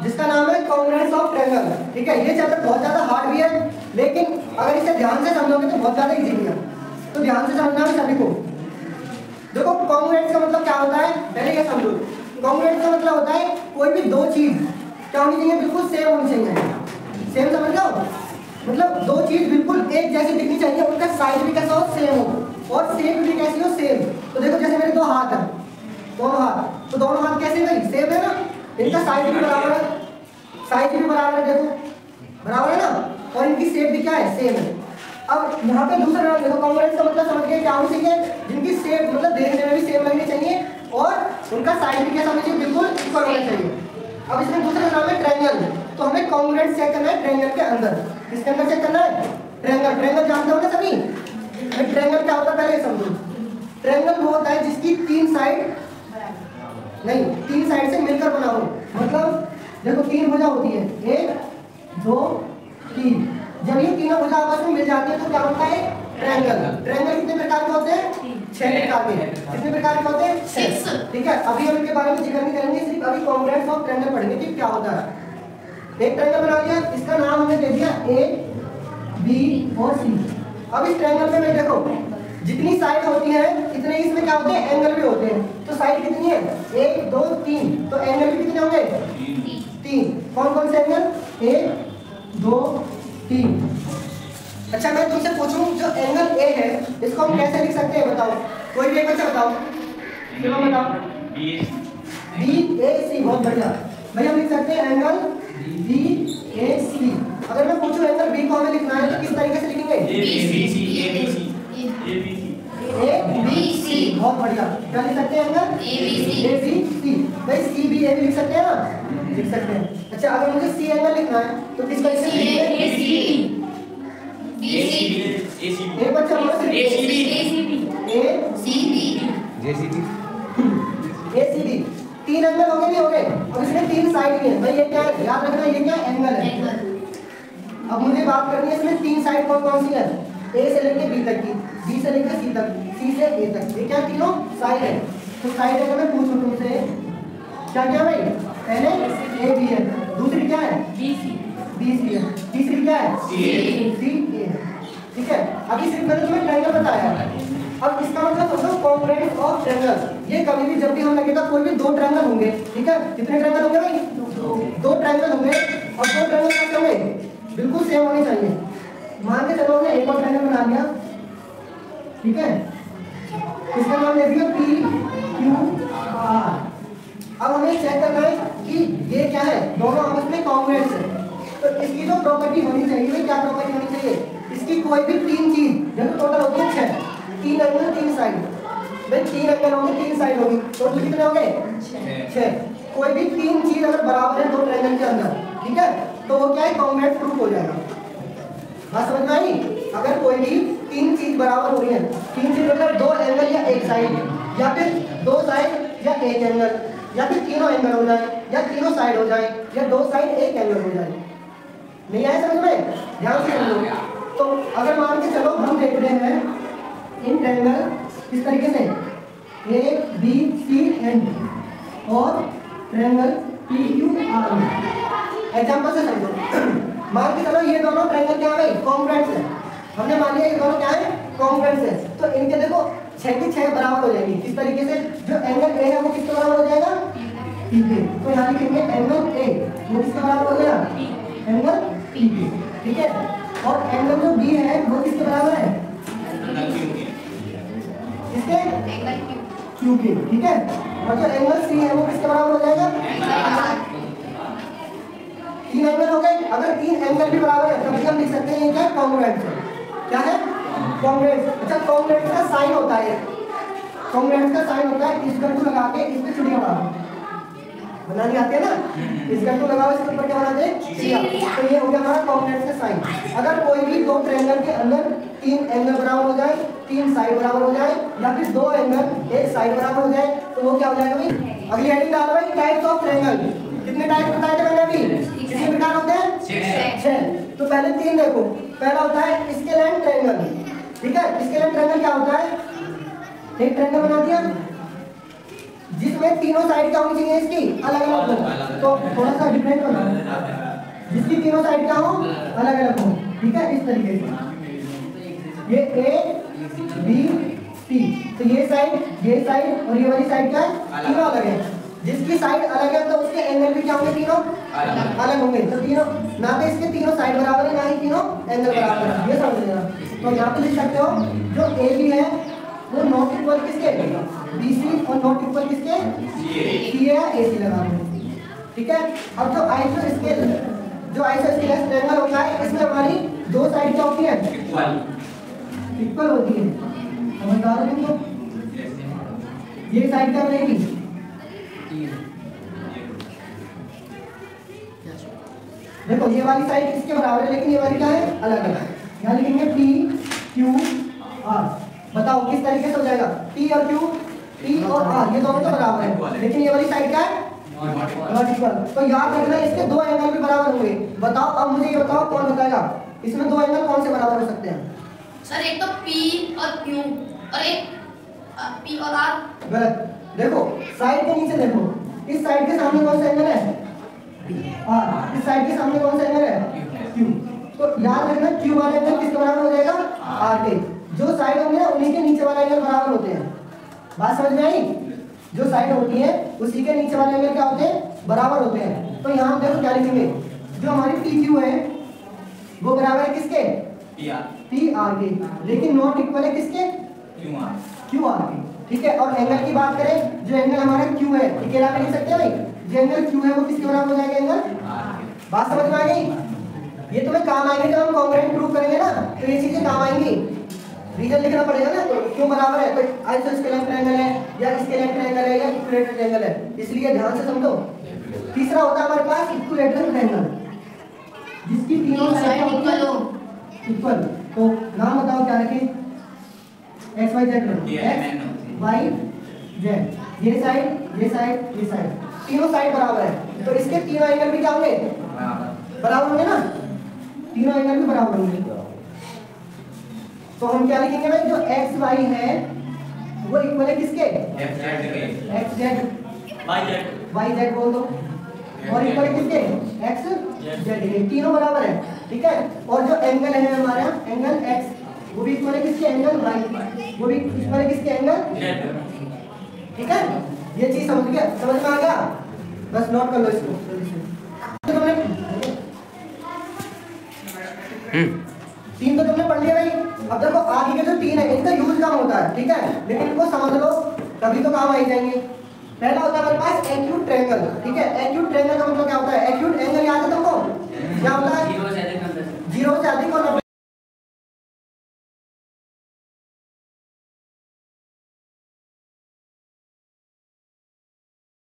जिसका नाम है कॉन्ग्रुएंस ऑफ ट्रायंगल। ठीक है, ये चैप्टर बहुत ज्यादा हार्ड भी है, लेकिन अगर इसे ध्यान से समझोगे तो बहुत ज्यादा इजी भी है। तो ध्यान से समझना है सभी को। देखो कॉन्ग्रुएंस का मतलब क्या होता है, पहले ये समझो। कॉन्ग्रुएंस का मतलब होता है कोई भी दो चीज क्या होनी चाहिए, बिल्कुल सेम होनी चाहिए। सेम समझ लो, मतलब दो चीज बिल्कुल एक जैसी दिखनी चाहिए, उनका साइज भी कैसा हो, सेम हो, और शेप भी कैसी हो, सेम। तो देखो जैसे मेरे दो हाथ है, दोनों हाथ, तो दोनों हाथ कैसे भाई, सेम है ना, इनका साइज भी बराबर है, साइज भी बराबर है, देखो बराबर है ना, और इनकी शेप भी क्या है, सेम है। अब यहाँ पे दूसरा नाम देखो, कॉन्ग्रुएंस का मतलब समझ गए क्या होनी चाहिए, जिनकी शेप मतलब देखने में भी सेम लगनी चाहिए और उनका साइज भी कैसा होना चाहिए, बिल्कुल इक्वल होना चाहिए। अब इसमें दूसरा नाम है ट्रायंगल। तो हमें कॉन्ग्रुएंस चेक करना है ट्रायंगल के अंदर। किसके अंदर चेक करना है, ट्रायंगल। ट्रायंगल जानते हो ना सभी, ट्रायंगल क्या होता है पहले समझो। ट्रायंगल वो होता है जिसकी तीन साइड नहीं, तीन साइड से मिलकर बना हो। मतलब देखो तीन भुजा होती है, एक दो तीन, जब ये तीनों भुजा आपस में मिल जाती है तो क्या होता है, ट्रायंगल। ट्रायंगल कितने प्रकार के होते हैं, 6 प्रकार के। कितने प्रकार के होते हैं, 6। ठीक है, अभी हम इनके बारे में जिक्र नहीं करेंगे, सिर्फ अभी कॉन्ग्रुएंस ऑफ ट्रायंगल पढ़ेंगे कि क्या होता है। एक ट्रायंगल बना दिया, इसका नाम हमने दे दिया ए बी और सी। अब इस ट्रायंगल में देखो जितनी साइड होती है इतने इसमें क्या होते हैं, एंगल भी होते हैं। तो साइड कितनी है, 1 2 3, तो एंगल भी कितने होंगे, 3। कौन कौन से एंगल, 1 2 3। अच्छा मैं तुमसे पूछूं, जो एंगल ए है इसको हम कैसे लिख सकते हैं, बताओ, कोई भी एक बच्चा बताओ, चलो बताओ। बी ए सी, बहुत बढ़िया भाई, हम लिख सकते हैं एंगल बी ए सी। अगर मैं पूछूं एंगल बी को हमें लिखना है तो किस तरीके से लिखेंगे, ए बी सी। बहुत बढ़िया, क्या लिख सकते हैं एंगल ए बी सी। भाई सी बी ए भी लिख सकते हैं ना, लिख सकते हैं। अच्छा अगर मुझे सी एंगल लिखना है तो किस तरीके से लिखेंगे, एक बच्चा बोलो एसीबी। तीन एंगल हो गए, नहीं हो गए, और इसमें तीन साइड भी है। भाई ये क्या है, याद रखना, ये क्या एंगल है। अब मुझे बात करनी है इसमें तीन साइड कौन कौन सी है, ए से लेके बी तक की, बी से लेके सी तक, सी से ए तक, ये क्या तीनों साइड है। तो साइड अगर मैं पूछूं तुमसे क्या क्या भाई, पहले ए बी है, दूसरी क्या है बी सी है, तीसरी क्या है सी ए है। ठीक है, अभी सिर्फ मैंने तुम्हें ट्रायंगल बताया। अब इसका मतलब समझो कॉन्ग्रुएंस ऑफ ट्रायंगल। ये कभी भी जब भी हम लगेगा कोई भी दो ट्रायंगल होंगे, ठीक है, कितने ट्रायंगल होंगे भाई, दो ट्रायंगल होंगे, और दो ट्रायंगल कैसे होंगे, बिल्कुल सेम होने चाहिए। मान के चलो हमने एक और ट्रायंगल बना लिया, ठीक है, इसका नाम ले दिया पी क्यू आर। अब हमें चेक करना है कि ये क्या है, दोनों आपस में कॉन्ग्रुएंस है। तो इसकी जो प्रॉपर्टी होनी चाहिए, क्या प्रॉपर्टी होनी चाहिए, इसकी कोई भी तीन चीज, जब टोटल होती है 6, 3 एंगल 3 साइड, भाई 3 एंगल होंगे 3 साइड होगी, टोटल कितने होंगे 6। कोई भी तीन चीज अगर बराबर है दो ट्रायंगल के अंदर, ठीक है, तो वो क्या है, कॉन्ग्रुएंट प्रूफ हो जाएगा। बात समझ में आई, अगर कोई भी तीन चीज बराबर हो रही है, तीन चीज मतलब दो एंगल या एक साइड, या फिर दो साइड या एक एंगल, या फिर तीनों एंगल हो जाए, या तीनों साइड हो जाए, या दो साइड एक एंगल हो जाए। नहीं आया समझ में, ध्यान से समझो। तो अगर मान के चलो हम देख रहे हैं इन ट्रायंगल किस तरीके से, ए बी सी एंड और triangle P Q R. Example से समझो, मान के चलो ये दोनों ट्रायंगल क्या है, कॉन्ग्रुएंस है। हमने मान लिया ये दोनों क्या है, कॉन्ग्रुएंस है। तो इनके देखो 6 की 6 बराबर हो जाएंगी। किस तरीके से, जो एंगल ए है वो किसके बराबर हो जाएगा, पी के। तो यहाँ लिखेंगे एंगल ए वो किसके बराबर हो गया, एंगल पी के। ठीक है, और एंगल जो बी है वो किसके बराबर है, किसके, क्यू के। ठीक है, और जो एंगल सी है वो किसके बराबर हो जाएगा, 3 एंगल हो गए। अगर 3 एंगल भी बराबर है तभी हम लिख सकते हैं ये क्या है, कॉन्ग्रुएंट है। क्या है, कॉन्ग्रुएंट। अच्छा कॉन्ग्रुएंट का साइन होता है, कॉन्ग्रुएंट का साइन होता है, इस गंटू लगा के इस पे चुड़िया बनानी आती है ना, इस गंटू लगाओ, इसके ऊपर क्या बनाते हैं, चिड़िया। तो ये हो गया हमारा कॉन्ग्रुएंट का साइन। अगर कोई भी दो ट्रायंगल के अंदर 3 एंगल बराबर हो जाए, 3 साइड बराबर हो जाए, या फिर 2 एंगल 1 साइड बराबर हो जाए, तो वो क्या हो जाएगा भाई, अगली हेडिंग डालो भाई, टाइप्स ऑफ ट्रायंगल। कितने टाइप बताए थे मैंने अभी, कितने प्रकार होते हैं, 6। तो पहले 3 देखो। पहला होता है स्केलेन ट्रायंगल। ठीक है, स्केलेन ट्रायंगल क्या होता है, एक ट्रायंगल बना दिया जिसमें तीनों साइड क्या होनी चाहिए इसकी अलग अलग हो। तो थोड़ा सा डिफरेंट बनाओ, जिसकी तीनों साइड क्या हो, अलग अलग हो, ठीक है, इस तरीके से। ये ए बी सी, तो ये साइड और ये वाली साइड क्या है, तीनों अलग है। जिसकी साइड अलग है तो उसके एंगल भी क्या होंगे, तीनों अलग होंगे। तो तीनों ना तो इसके तीनों साइड बराबर है, ना ही तीनों एंगल बराबर है, ये समझ लेना। तो यहाँ पे लिख सकते हो जो ए बी है वो नॉट इक्वल किसके, बी सी, और नॉट इक्वल किसके, सी है, ए सी लगा दो, ठीक है। अब जो आइसोस्केल ट्रायंगल होता है, इसमें हमारी दो साइड क्या होती है, इक्वल होती है, समझदार हो तुम। ये साइड क्या बनेगी, देखो ये वाली साइड इसके बराबर है, लेकिन ये वाली क्या है, अलग अलग। यहाँ लिखेंगे P Q R, बताओ किस तरीके से हो जाएगा, P और Q, P और R ये दोनों तो बराबर है, लेकिन ये वाली साइड क्या है, नॉट इक्वल। तो याद रखना इसके दो एंगल भी बराबर होंगे। बताओ, अब मुझे ये बताओ कौन बताएगा इसमें दो एंगल कौन से बराबर हो सकते हैं। सर एक तो P और Q और एक P और R। गलत, देखो साइड के नीचे देखो, इस साइड के सामने कौन सा एंगल है, R, इस साइड के सामने कौन सा एंगल है, Q। तो याद रखना Q वाला एंगल किसके बराबर हो जाएगा, R के। जो साइड होंगे ना उन्हीं के नीचे वाला एंगल बराबर होते हैं, बात समझ में आई। जो साइड होती है उसी के नीचे वाले एंगल क्या होते हैं, बराबर होते हैं। तो यहाँ देखो क्या लिखेंगे, जो हमारी PQ है वो बराबर है किसके, PR के, लेकिन नॉट इक्वल है किसके, QR के, ठीक है। और एंगल की बात करें, जो एंगल हमारा Q है, ठीक है, आप लिख सकते हैं भाई, जो एंगल Q है वो किसके बराबर हो जाएगा, एंगल, बात समझ में आ गई। ये तुम्हें काम आएंगे जब हम कॉन्ग्रुएंट प्रूव करेंगे ना, तो ये चीजें काम आएंगी। रीजन लिखना पड़ेगा ना, तो क्यों बराबर है, कोई आइसोस्केलेस ट्रायंगल है या स्केलेस ट्रायंगल है या इक्विलेटरल ट्रायंगल है, इसलिए ध्यान से समझो। तीसरा होता है हमारे पास इक्विलेटरल ट्रायंगल, जिसकी तीनों साइड इक्वल। तो नाम बताओ क्या रखें, x y z, x y z, ये साइड तीनों साइड बराबर है, तो इसके तीनों एंगल भी क्या होंगे, बराबर होंगे ना, तीनों एंगल भी बराबर होंगे। तो हम क्या लिखेंगे भाई, जो x y है वो इक्वल है किसके, x z y z बोल दो, और इक्वल है किसके, x z के, तीनों बराबर है, ठीक है। और जो एंगल है हमारा एंगल x वो भी इक्वल है किसके, एंगल y वो भी इक्वल है किसके, एंगल z, ठीक है। ये चीज समझ में आ गया, बस नोट कर लो इसको। तीन तो तुमने पढ़ लिया भाई। अब देखो आगे के जो तीन है इनका यूज कम होता है, ठीक है, लेकिन इनको समझ लो तभी तो काम आई जाएंगे। पहला होता है हमारे पास एक्यूट ट्रायंगल, ठीक है। एक्यूट ट्रायंगल का मतलब क्या होता है, एक्यूट एंगल याद है तो